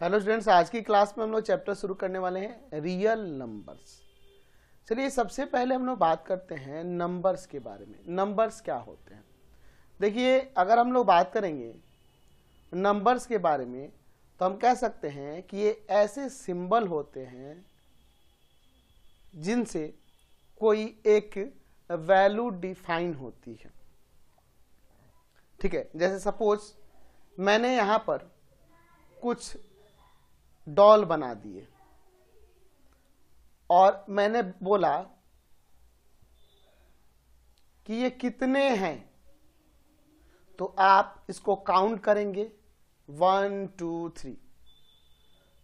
Hello students, आज की class में हम लोग चैप्टर शुरू करने वाले हैं रियल नंबर्स। चलिए सबसे पहले हम लोग बात करते हैं नंबर्स के बारे में। नंबर्स क्या होते हैं? देखिए, अगर हम लोग बात करेंगे नंबर्स के बारे में तो हम कह सकते हैं कि ये ऐसे सिंबल होते हैं जिनसे कोई एक वैल्यू डिफाइन होती है। ठीक है, जैसे सपोज मैंने यहां पर कुछ डॉल बना दिए और मैंने बोला कि ये कितने हैं, तो आप इसको काउंट करेंगे 1 2 3।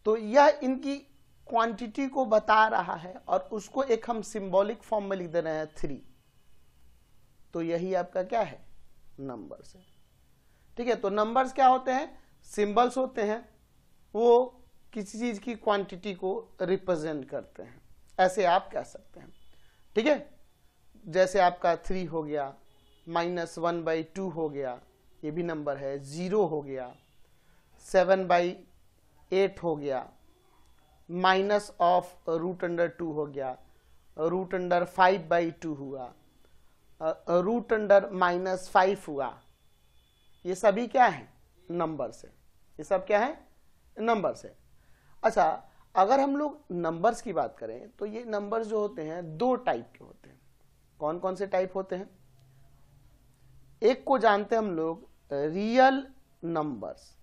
तो यह इनकी क्वांटिटी को बता रहा है और उसको एक हम सिंबॉलिक फॉर्म में लिख दे रहे हैं 3। तो यही आपका क्या है? नंबर्स है। ठीक है, तो नंबर्स क्या होते हैं? सिंबल्स होते हैं, वो किसी चीज की क्वांटिटी को रिप्रेजेंट करते हैं, ऐसे आप कह सकते हैं। ठीक है, जैसे आपका 3 हो गया, -1/2 हो गया, ये भी नंबर है, 0 हो गया, 7/8 हो गया, -√2 हो गया, √5/2 हुआ, √−5 हुआ। ये सभी क्या है? नंबर्स है। ये सब क्या है? नंबर्स है। अच्छा, अगर हम लोग नंबर्स की बात करें तो ये नंबर्स जो होते हैं दो टाइप के होते हैं। कौन कौन से टाइप होते हैं? एक को जानते हैं हम लोग रियल नंबर्स,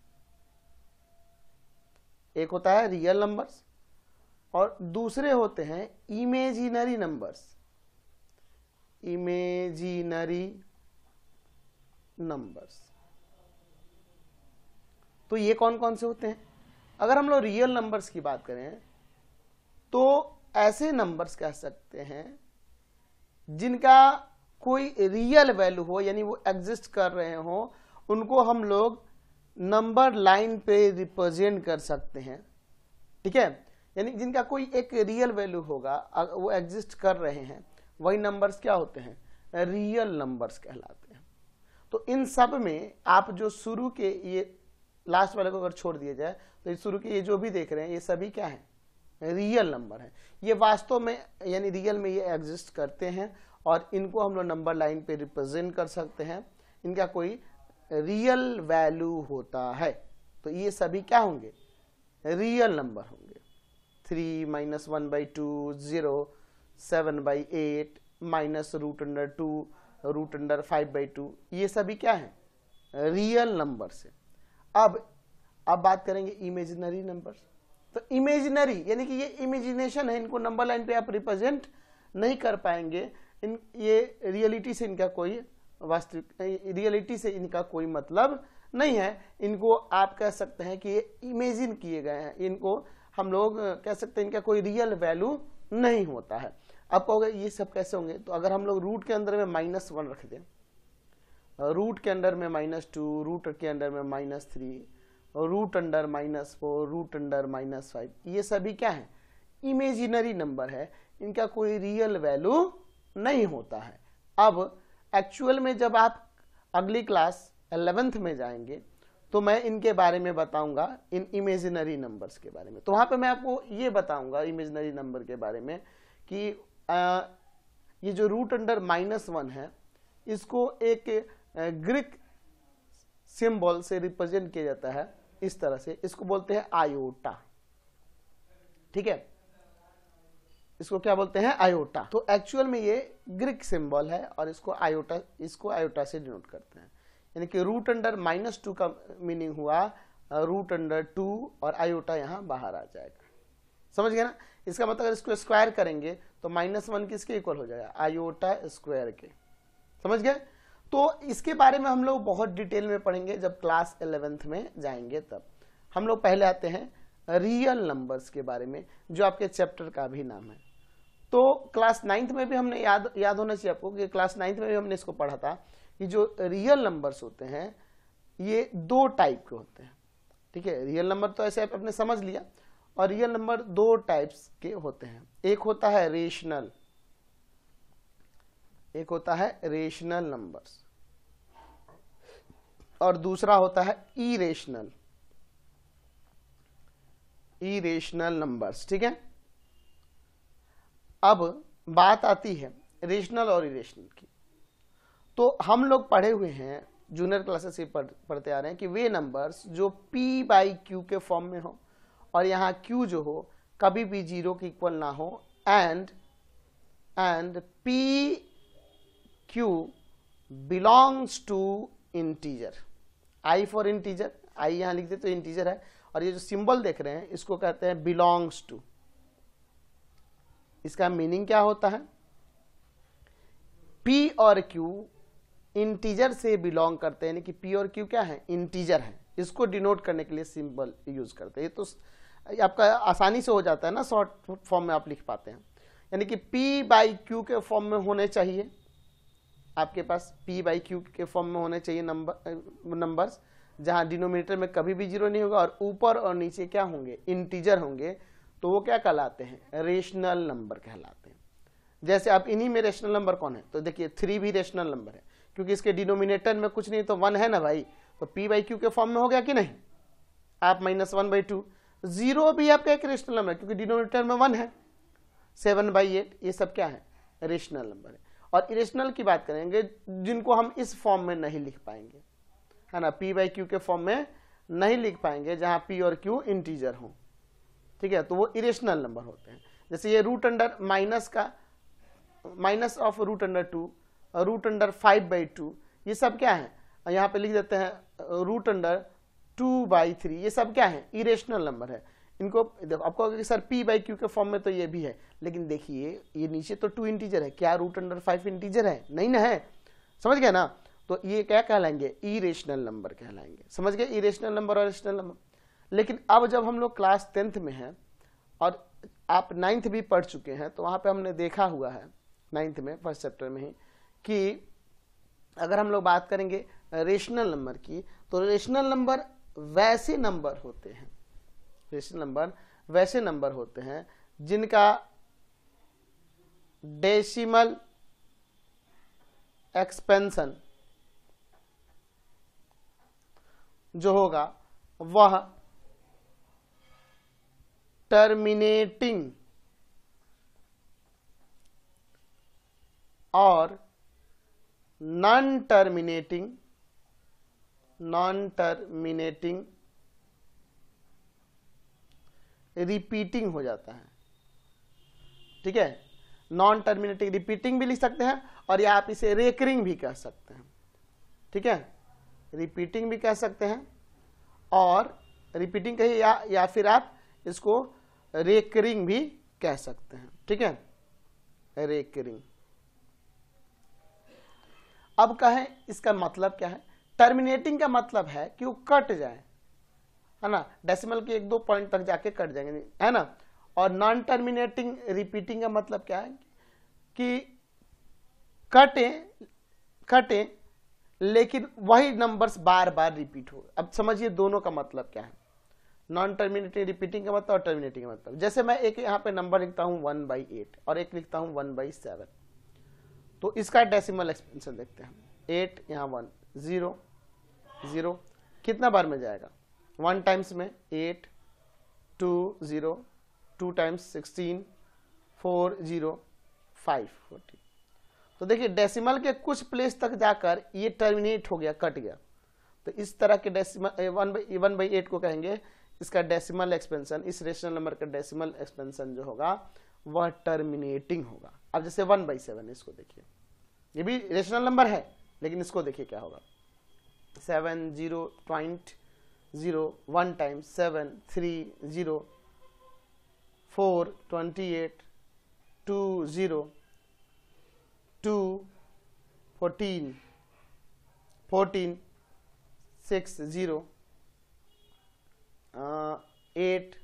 एक होता है रियल नंबर्स, और दूसरे होते हैं इमेजिनरी नंबर्स। इमेजिनरी नंबर्स, तो ये कौन कौन से होते हैं? अगर हम लोग रियल नंबर्स की बात करें तो ऐसे नंबर्स कह सकते हैं जिनका कोई रियल वैल्यू हो, यानी वो एग्जिस्ट कर रहे हो, उनको हम लोग नंबर लाइन पे रिप्रेजेंट कर सकते हैं। ठीक है, यानी जिनका कोई एक रियल वैल्यू होगा, वो एग्जिस्ट कर रहे हैं, वही नंबर्स क्या होते हैं? रियल नंबर्स कहलाते हैं। तो इन सब में आप जो शुरू के ये लास्ट वाले को अगर छोड़ दिया जाए तो शुरू के ये जो भी देख रहे हैं ये सभी क्या है? रियल नंबर है। ये वास्तव में यानी रियल में ये एग्जिस्ट करते हैं और इनको हम लोग नंबर लाइन पे रिप्रेजेंट कर सकते हैं। इनका कोई रियल वैल्यू होता है, तो ये सभी क्या होंगे? रियल नंबर होंगे। 3 -1/2 0, 7/8, -√2 √5/2, ये सभी क्या है? रियल नंबर से। अब बात करेंगे इमेजिनरी नंबर्स। तो इमेजिनरी यानी कि ये इमेजिनेशन है, इनको नंबर लाइन पे आप रिप्रेजेंट नहीं कर पाएंगे। ये रियलिटी से इनका कोई वास्तविक रियलिटी से इनका कोई मतलब नहीं है। इनको आप कह सकते हैं कि ये इमेजिन किए गए हैं, इनको हम लोग कह सकते हैं इनका कोई रियल वैल्यू नहीं होता है। अब कहोगे ये सब कैसे होंगे? तो अगर हम लोग रूट के अंदर में -1 रख दें, रूट के अंदर में -2, रूट के अंदर में -3, रूट अंडर -4, रूट अंडर -5, ये सभी क्या है? इमेजिनरी नंबर है, इनका कोई रियल वैल्यू नहीं होता है। अब एक्चुअल में जब आप अगली क्लास 11th में जाएंगे तो मैं इनके बारे में बताऊंगा, इन इमेजिनरी नंबर्स के बारे में। तो वहां पे मैं आपको ये बताऊंगा इमेजिनरी नंबर के बारे में कि ये जो रूट अंडर -1 है, इसको एक ग्रीक सिंबल से रिप्रेजेंट किया जाता है इस तरह से, इसको बोलते हैं आयोटा। ठीक है, इसको क्या बोलते हैं? आयोटा। तो एक्चुअल में ये ग्रीक सिंबल है और इसको आयोटा से डिनोट करते हैं। यानी कि रूट अंडर -2 का मीनिंग हुआ √2 और आयोटा यहां बाहर आ जाएगा। समझ गए ना? इसका मतलब अगर इसको स्क्वायर करेंगे तो -1 किसके इक्वल हो जाएगा? आयोटा स्क्वायर के। समझ गए? तो इसके बारे में हम लोग बहुत डिटेल में पढ़ेंगे जब क्लास 11th में जाएंगे। तब हम लोग पहले आते हैं रियल नंबर्स के बारे में, जो आपके चैप्टर का भी नाम है। तो क्लास 9th में भी हमने याद होना चाहिए आपको कि क्लास 9th में भी हमने इसको पढ़ा था कि जो रियल नंबर्स होते हैं ये दो टाइप के होते हैं। ठीक है, रियल नंबर तो ऐसे आपने समझ लिया, और रियल नंबर दो टाइप्स के होते हैं। एक होता है रेशनल, एक होता है रेशनल नंबर्स, और दूसरा होता है इरेशनल। Irrational numbers. ठीक है, अब बात आती है रेशनल और इरेशनल की। तो हम लोग पढ़े हुए हैं, जूनियर क्लासेस से पढ़ते आ रहे हैं कि वे नंबर्स जो p बाई क्यू के फॉर्म में हो और यहाँ q जो हो कभी भी 0 के इक्वल ना हो, and p q belongs to integer. i for integer, i यहाँ लिख दे तो इंटीजर है, और ये जो सिंबल देख रहे हैं इसको कहते हैं बिलोंग्स टू। इसका मीनिंग क्या होता है, p और q इंटीजर से बिलोंग करते हैं, यानी कि p और q क्या है, इंटीजर है। इसको डिनोट करने के लिए सिंबल यूज करते हैं। ये तो आपका आसानी से हो जाता है ना, शॉर्ट फॉर्म में आप लिख पाते हैं। यानी कि p बाई क्यू के फॉर्म में होने चाहिए, आपके पास p बाई क्यू के फॉर्म में होने चाहिए नंबर्स, जहां डिनोमिनेटर में कभी भी 0 नहीं होगा और ऊपर और नीचे क्या होंगे, इंटीजर होंगे। तो वो क्या कहलाते हैं, रेशनल नंबर कहलाते हैं। जैसे आप इन्हीं में रेशनल नंबर कौन है, तो देखिए 3 भी रेशनल नंबर है, क्योंकि इसके डिनोमिनेटर में कुछ नहीं तो 1 है ना भाई, तो p बाई क्यू के फॉर्म में हो गया कि नहीं। आप -1/2, 0 भी आपका एक रेशनल नंबर है क्योंकि डिनोमिनेटर में 1 है। 7/8 ये सब क्या है, रेशनल नंबर है। और इरेशनल की बात करेंगे जिनको हम इस फॉर्म में नहीं लिख पाएंगे, है ना, p बाई क्यू के फॉर्म में नहीं लिख पाएंगे, जहां p और q इंटीजर हो। ठीक है, तो वो इरेशनल नंबर होते हैं। जैसे ये root under minus of root under 2, root under 5/2, ये सब क्या है, यहाँ पे लिख देते हैं रूट अंडर 2/3, ये सब क्या है, इरेशनल नंबर है। इनको देखो, आपको अगर सर p बाई क्यू के फॉर्म में तो ये भी है, लेकिन देखिए ये नीचे तो 2 इंटीजर है, क्या रूट अंडर 5 इंटीजर है, नहीं ना है, समझ गए ना। तो ये क्या कहलाएंगे, इरेशनल नंबर कहलाएंगे। समझ गए, इरेशनल नंबर और रेशनल नंबर। लेकिन अब जब हम लोग क्लास 10th में हैं और आप 9th भी पढ़ चुके हैं, तो वहां पे हमने देखा हुआ है 9th में फर्स्ट चैप्टर में ही कि अगर हम लोग बात करेंगे रेशनल नंबर की, तो रेशनल नंबर वैसे नंबर होते हैं, रेशनल नंबर वैसे नंबर होते हैं जिनका डेसिमल एक्सपेंशन जो होगा वह टर्मिनेटिंग और नॉन टर्मिनेटिंग रिपीटिंग हो जाता है। ठीक है, नॉन टर्मिनेटिंग रिपीटिंग भी लिख सकते हैं, और या आप इसे रेकरिंग भी कह सकते हैं। ठीक है, रिपीटिंग भी कह सकते हैं, और रिपीटिंग कहिए या फिर आप इसको रेकरिंग भी कह सकते हैं। ठीक है, रेकरिंग। अब कहें इसका मतलब क्या है, टर्मिनेटिंग का मतलब है कि वो कट जाए, है ना, डेसिमल के 1-2 पॉइंट तक जाके कट जाएंगे, है ना। और नॉन टर्मिनेटिंग रिपीटिंग का मतलब क्या है कि कटे लेकिन वही नंबर्स बार बार रिपीट हो। अब समझिए दोनों का मतलब क्या है, नॉन टर्मिनेटिंग रिपीटिंग का मतलब और टर्मिनेटिंग का मतलब। जैसे मैं एक यहाँ पे नंबर लिखता हूँ 1/8 और एक लिखता हूँ 1/7, तो इसका डेसिमल एक्सपेंशन देखते हैं। 8 यहाँ 1 0 0 कितना बार में जाएगा, 1 टाइम्स में 8 2 0 2 टाइम्स 16 4 0 5 14। तो देखिए डेसिमल के कुछ प्लेस तक जाकर ये टर्मिनेट हो गया, कट गया। तो इस तरह के डेसिमल 1/8 को कहेंगे इसका डेसिमल एक्सपेंशन, इस रेशनल नंबर का डेसिमल एक्सपेंशन जो होगा वह टर्मिनेटिंग होगा। अब जैसे 1/7 इसको देखिए, ये भी रेशनल नंबर है, लेकिन इसको देखिए क्या होगा, 7 0 0 1 टाइम्स 7 3 0 4 28 2 0 2 14 14 6 0 8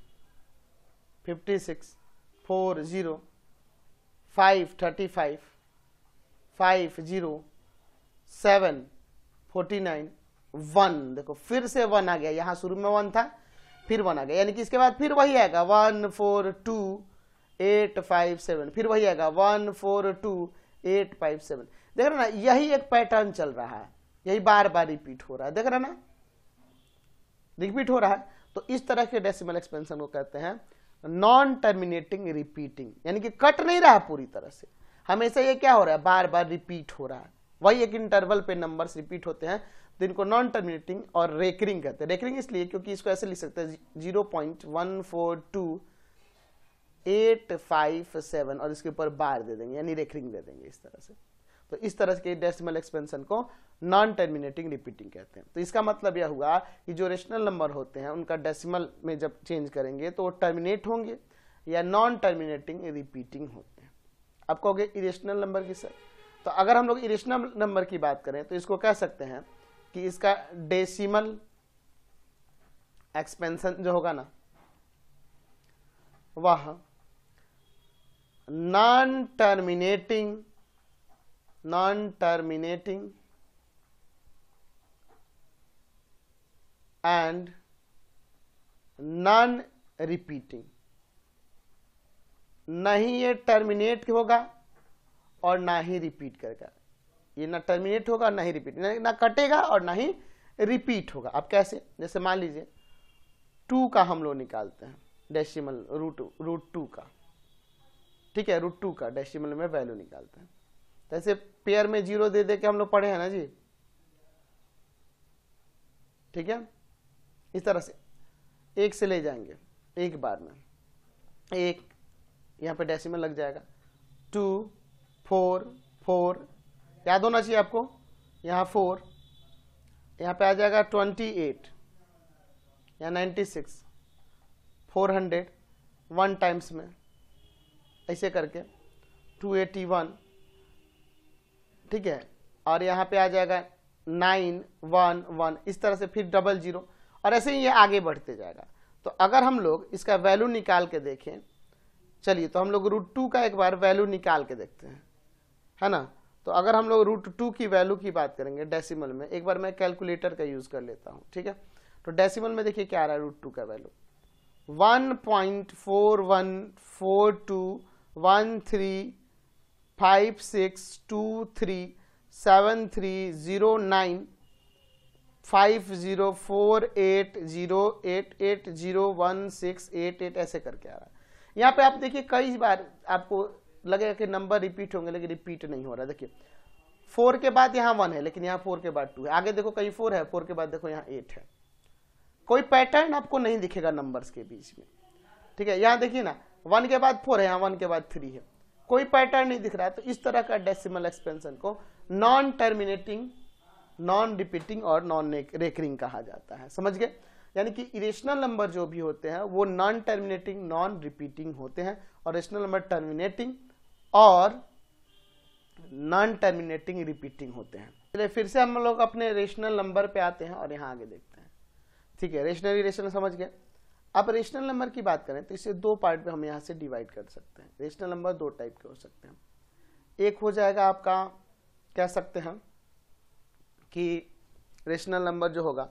56 4 0 5 35 5 0 7 49 1। देखो फिर से 1 आ गया, यहां शुरू में 1 था फिर 1 आ गया, यानी कि इसके बाद फिर वही आएगा 1 4 2 8 5 7, फिर वही आएगा 1 4 2 8 5 7। देख रहे ना, यही एक पैटर्न चल रहा है, यही बार बार रिपीट हो रहा है, देख रहे ना, रिपीट हो रहा है। तो इस तरह के डेसिमल एक्सपेंशन को कहते हैं नॉन टर्मिनेटिंग रिपीटिंग, यानी कि कट नहीं रहा पूरी तरह से, हमेशा ये क्या हो रहा है, बार बार रिपीट हो रहा है, वही एक इंटरवल पे नंबर्स रिपीट होते हैं, तो इनको नॉन टर्मिनेटिंग और रेकरिंग कहते हैं। रेकरिंग इसलिए क्योंकि इसको ऐसे लिख सकते हैं 0.142857 और इसके ऊपर बार दे देंगे, यानी रेकरिंग दे देंगे इस तरह से। तो इस तरह के डेसिमल एक्सपेंशन को नॉन टर्मिनेटिंग रिपीटिंग कहते हैं। तो इसका मतलब यह हुआ कि जो रेशनल नंबर होते हैं उनका डेसिमल में जब चेंज करेंगे तो वो टर्मिनेट होंगे या नॉन टर्मिनेटिंग रिपीटिंग होते हैं। आप कहोगे इरेशनल नंबर की सर, तो अगर हम लोग इरेशनल नंबर की बात करें तो इसको कह सकते हैं कि इसका डेसिमल एक्सपेंशन जो होगा ना वह non terminating and non repeating, नहीं ये टर्मिनेट होगा और ना ही रिपीट करेगा, ये ना टर्मिनेट होगा और ना ही रिपीट, ना कटेगा और ना ही रिपीट होगा। अब कैसे, जैसे मान लीजिए 2 का हम लोग निकालते हैं डेसिमल रूट 2 का, ठीक है, रूट 2 का डेसिमल में वैल्यू निकालते हैं। तो ऐसे पेयर में 0 दे दे के हम लोग पढ़े हैं ना जी, ठीक है, इस तरह से 1 से ले जाएंगे एक बार में, 1 यहाँ पे डेसिमल लग जाएगा, 2 4 4 याद होना चाहिए आपको, यहाँ 4, यहाँ पे आ जाएगा 28 या 96 400 1 टाइम्स में, ऐसे करके 281, ठीक है, और यहाँ पे आ जाएगा 9 1 1, इस तरह से फिर 00 और ऐसे ही ये आगे बढ़ते जाएगा। तो अगर हम लोग इसका वैल्यू निकाल के देखें, चलिए तो हम लोग रूट 2 का एक बार वैल्यू निकाल के देखते हैं, है ना। तो अगर हम लोग रूट 2 की वैल्यू की बात करेंगे डेसिमल में, एक बार मैं कैलकुलेटर का यूज कर लेता हूं, ठीक है। तो डेसिमल में देखिए क्या आ रहा है, रूट 2 का वैल्यू 1.414623 ऐसे करके आ रहा है। यहाँ पे आप देखिए कई बार आपको लगेगा कि नंबर रिपीट होंगे, लेकिन रिपीट नहीं हो रहा। देखिए 4 के बाद यहाँ 1 है, लेकिन यहाँ 4 के बाद 2 है, आगे देखो कहीं 4 है, 4 के बाद देखो यहाँ 8 है। कोई पैटर्न आपको नहीं दिखेगा नंबर्स के बीच में, ठीक है। यहाँ देखिए ना 1 के बाद 4 है, यहाँ 1 के बाद 3 है, कोई पैटर्न नहीं दिख रहा है। तो इस तरह का डेसिमल एक्सपेंशन को नॉन टर्मिनेटिंग, नॉन रिपीटिंग और नॉन रेकरिंग कहा जाता है, समझ गए। यानी कि इरेशनल नंबर जो भी होते हैं वो नॉन टर्मिनेटिंग, नॉन रिपीटिंग होते हैं, और रेशनल नंबर टर्मिनेटिंग और नॉन टर्मिनेटिंग रिपीटिंग होते हैं। चलिए फिर से हम लोग अपने रेशनल नंबर पे आते हैं और यहाँ आगे देखते हैं, ठीक है। रेशनल इरेशनल समझ गए। अब रेशनल नंबर की बात करें तो इसे 2 पार्ट में हम यहाँ से डिवाइड कर सकते हैं। रेशनल नंबर 2 टाइप के हो सकते हैं। एक हो जाएगा आपका, कह सकते हैं कि रेशनल नंबर जो होगा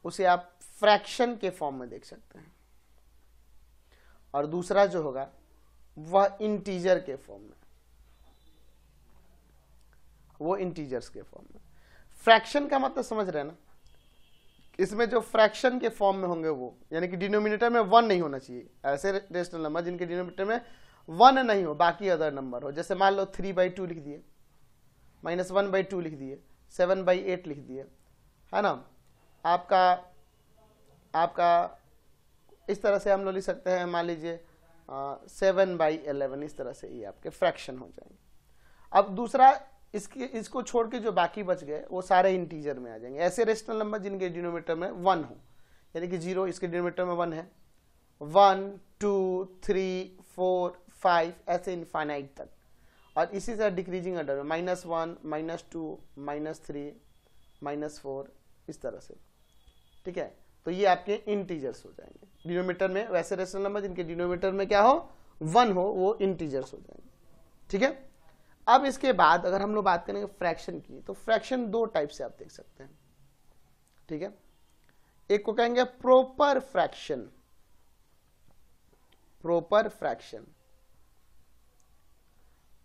उसे आप फ्रैक्शन के फॉर्म में देख सकते हैं, और दूसरा जो होगा वह इंटीजर के फॉर्म में, वो इंटीजर्स के फॉर्म में। फ्रैक्शन का मतलब समझ रहे हैं ना, इसमें जो फ्रैक्शन के फॉर्म में होंगे वो, यानी कि डिनोमिनेटर में 1 नहीं होना चाहिए। ऐसे रेशनल नंबर जिनके डिनोमिनेटर में 1 नहीं हो, बाकी अदर नंबर हो, जैसे मान लो 3/2 लिख दिए, -1/2 लिख दिए, 7/8 लिख दिए, है ना। आपका इस तरह से हम लोग लिख सकते हैं, मान लीजिए 7/11, इस तरह से ये आपके फ्रैक्शन हो जाएंगे। अब दूसरा इसको छोड़ के जो बाकी बच गए वो सारे इंटीजर में आ जाएंगे। ऐसे रेशनल नंबर जिनके डिनोमिनेटर में 1 हो, यानी कि 0 इसके डिनोमिनेटर में 1 है, 1 2 3 4 5 ऐसे इनफाइनाइट तक, और इसी तरह डिक्रीजिंग ऑर्डर में -1 -2 -3 -4 इस तरह से, ठीक है। तो ये आपके इंटीजर्स हो जाएंगे डिनोमिनेटर में। वैसे रेशनल नंबर जिनके डिनोमिनेटर में क्या हो, 1 हो, वो इंटीजर्स हो जाएंगे, ठीक है। अब इसके बाद अगर हम लोग बात करेंगे फ्रैक्शन की, तो फ्रैक्शन 2 टाइप से आप देख सकते हैं, ठीक है। एक को कहेंगे प्रॉपर फ्रैक्शन,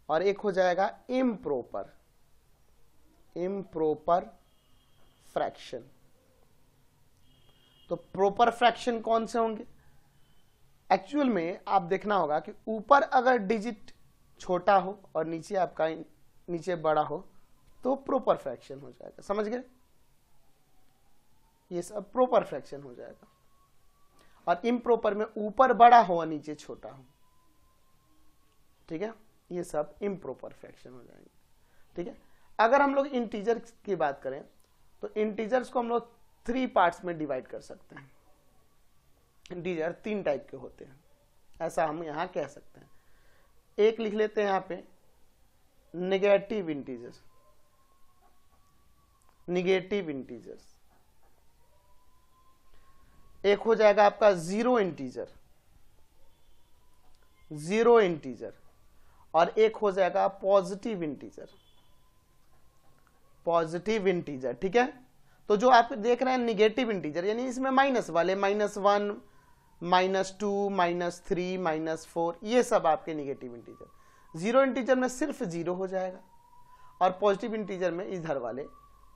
और एक हो जाएगा इम्प्रॉपर फ्रैक्शन। तो प्रॉपर फ्रैक्शन कौन से होंगे? एक्चुअल में आप देखना होगा कि ऊपर अगर डिजिट छोटा हो और नीचे आपका नीचे बड़ा हो तो प्रॉपर फ्रैक्शन हो जाएगा। समझ गए? ये सब प्रॉपर फ्रैक्शन हो जाएगा। और इम्प्रॉपर में ऊपर बड़ा हो और नीचे छोटा हो, ठीक है, ये सब इम्प्रॉपर फ्रैक्शन हो जाएंगे। ठीक है, अगर हम लोग इंटीजर की बात करें तो इंटीजर्स को हम लोग 3 पार्ट्स में डिवाइड कर सकते हैं। इंटीजर 3 टाइप के होते हैं, ऐसा हम यहां कह सकते हैं। एक लिख लेते हैं यहां पे नेगेटिव इंटीजर्स, नेगेटिव इंटीजर्स। एक हो जाएगा आपका जीरो इंटीजर, जीरो इंटीजर, और एक हो जाएगा पॉजिटिव इंटीजर, पॉजिटिव इंटीजर। ठीक है, तो जो आप देख रहे हैं निगेटिव इंटीजर यानी इसमें माइनस वाले, -1, -2, -3, -4, ये सब आपके निगेटिव इंटीजर। जीरो इंटीजर में सिर्फ जीरो हो जाएगा और पॉजिटिव इंटीजर में इधर वाले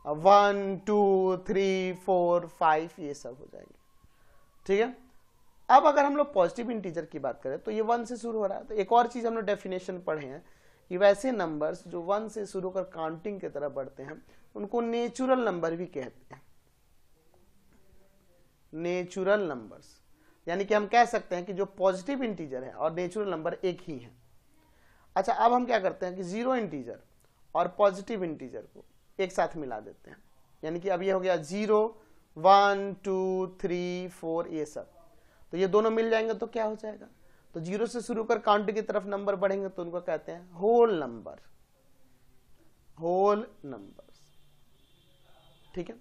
1, 2, 3, 4, 5 ये सब हो जाएंगे। ठीक है, अब अगर हम लोग पॉजिटिव इंटीजर की बात करें तो ये 1 से शुरू हो रहा है। तो एक और चीज हम लोग डेफिनेशन पढ़े हैं कि वैसे नंबर्स जो 1 से शुरू कर काउंटिंग की तरफ बढ़ते हैं उनको नेचुरल नंबर भी कहते हैं। नेचुरल नंबर्स यानी कि हम कह सकते हैं कि जो पॉजिटिव इंटीजर है और नेचुरल नंबर एक ही है। अच्छा, अब हम क्या करते हैं कि जीरो इंटीजर और पॉजिटिव इंटीजर को एक साथ मिला देते हैं, यानी कि अब ये हो गया 0, 1, 2, 3, 4 ये सब, तो ये दोनों मिल जाएंगे तो क्या हो जाएगा? तो 0 से शुरू कर काउंट की तरफ नंबर बढ़ेंगे तो उनको कहते हैं होल नंबर, होल नंबर्स। ठीक है,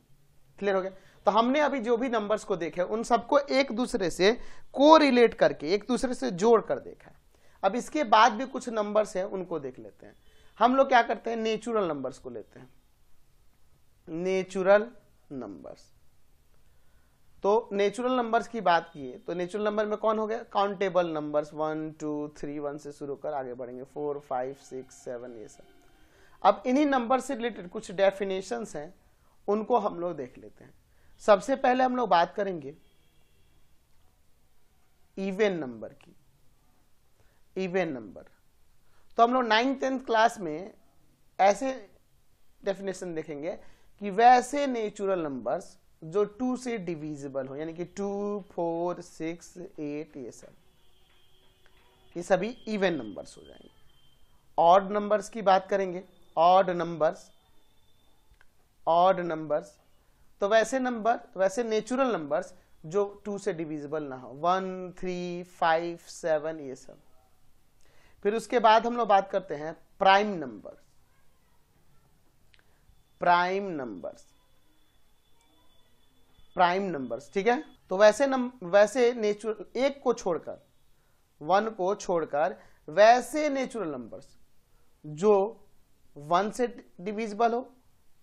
क्लियर हो गया? तो हमने अभी जो भी नंबर्स को देखे उन सबको एक दूसरे से कोरिलेट करके, एक दूसरे से जोड़ कर देखा है। अब इसके बाद भी कुछ नंबर्स हैं उनको देख लेते हैं। हम लोग क्या करते हैं, नेचुरल नंबर्स को लेते हैं, नेचुरल नंबर्स। तो नेचुरल नंबर्स की बात किए तो नेचुरल नंबर में कौन हो गया? काउंटेबल नंबर्स 1, 2, 3, 1 से शुरू कर आगे बढ़ेंगे 4, 5, 6, 7 ये सब। अब इन्हीं नंबर से रिलेटेड कुछ डेफिनेशंस हैं उनको हम लोग देख लेते हैं। सबसे पहले हम लोग बात करेंगे इवन नंबर की। इवन नंबर तो हम लोग 9th 10th क्लास में ऐसे डेफिनेशन देखेंगे कि वैसे नेचुरल नंबर्स जो 2 से डिविजिबल हो, यानी कि 2, 4, 6, 8 ये सब, ये सभी इवन नंबर्स हो जाएंगे। ऑड नंबर्स की बात करेंगे, ऑड नंबर्स, ऑड नंबर्स तो वैसे नंबर, वैसे नेचुरल नंबर्स जो 2 से डिविजिबल ना हो, 1, 3, 5, 7 ये सब। फिर उसके बाद हम लोग बात करते हैं prime number, prime numbers, prime numbers. ठीक है, तो वैसे नेचुरल, एक को छोड़कर, 1 को छोड़कर वैसे नेचुरल नंबर्स जो 1 से डिविजिबल हो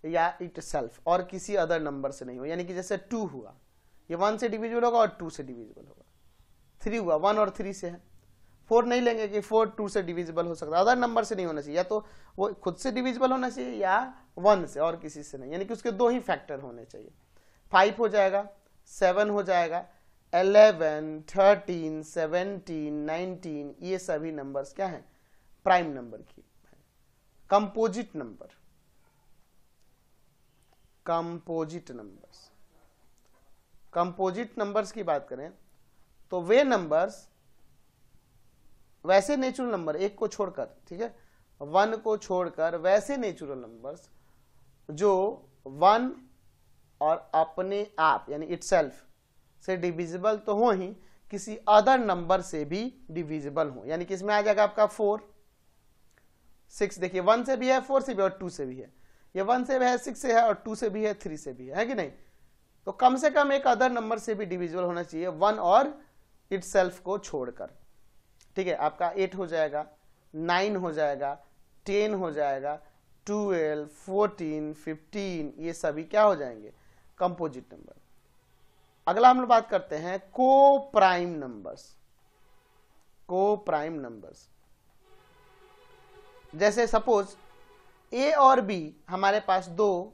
या इट सेल्फ और किसी अदर नंबर से नहीं हो, यानी कि जैसे 2 हुआ, ये 1 से डिविजिबल होगा और 2 से डिविजिबल होगा। 3 हुआ, 1 और 3 से है। 4 नहीं लेंगे कि 4 2 से डिविजिबल हो सकता है, अदर नंबर से नहीं होना चाहिए, या तो वो खुद से डिविजिबल होना चाहिए या 1 से और किसी से नहीं, यानी कि उसके 2 ही फैक्टर होने चाहिए। 5 हो जाएगा, 7 हो जाएगा, 11, 13, 17, 19 ये सभी नंबर्स क्या है? प्राइम नंबर की। Composite number, composite numbers, composite numbers की बात करें तो वे नंबर्स वैसे नेचुरल नंबर, एक को छोड़कर, ठीक है, 1 को छोड़कर वैसे नेचुरल नंबर्स जो 1 और अपने आप यानी इटसेल्फ से डिविजिबल तो हो ही, किसी अदर नंबर से भी डिविजिबल हो, यानी कि इसमें आ जाएगा आपका 4, 6। देखिए 1 से भी है, 4 से भी और 2 से भी है, ये 1 से भी है, 6 से है और 2 से भी है, 3 से भी है कि नहीं? तो कम से कम एक अदर नंबर से भी डिविजिबल होना चाहिए 1 और इटसेल्फ को छोड़कर। ठीक है, आपका 8 हो जाएगा, 9 हो जाएगा, 10 हो जाएगा, 12, 14, 15 ये सभी क्या हो जाएंगे? Composite number. अगला हम लोग बात करते हैं को प्राइम नंबर्स, को प्राइम नंबर्स। जैसे सपोज ए और बी हमारे पास 2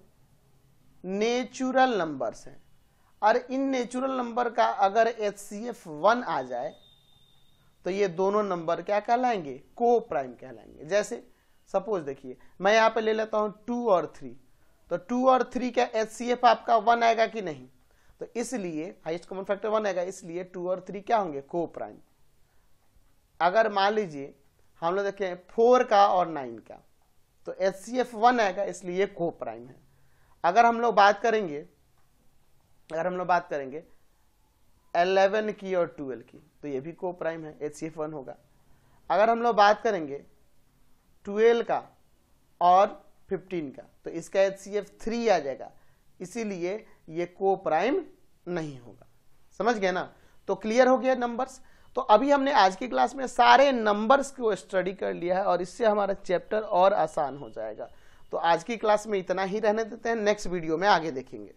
नेचुरल नंबर्स हैं, और इन नेचुरल नंबर का अगर HCF 1 आ जाए तो ये दोनों नंबर क्या कहलाएंगे, को प्राइम कहलाएंगे। जैसे सपोज देखिए मैं यहाँ पे ले लेता हूं 2 और 3, तो 2 और 3 का HCF आपका 1 आएगा कि नहीं, तो इसलिए हाईएस्ट कॉमन फैक्टर 1 आएगा, इसलिए 2 और 3 क्या होंगे, को प्राइम। अगर मान लीजिए हम लोग देखें 4 का और 9 का, तो HCF 1 आएगा, इसलिए को प्राइम है। अगर हम लोग बात करेंगे 11 की और 12 की, तो ये भी को प्राइम है, HCF 1 होगा। अगर हम लोग बात करेंगे 12 का और 15 का, तो इसका HCF 3 आ जाएगा, इसीलिए ये को प्राइम नहीं होगा। समझ गए ना? तो क्लियर हो गया नंबर्स। तो अभी हमने आज की क्लास में सारे नंबर्स को स्टडी कर लिया है और इससे हमारा चैप्टर और आसान हो जाएगा। तो आज की क्लास में इतना ही रहने देते हैं, नेक्स्ट वीडियो में आगे देखेंगे।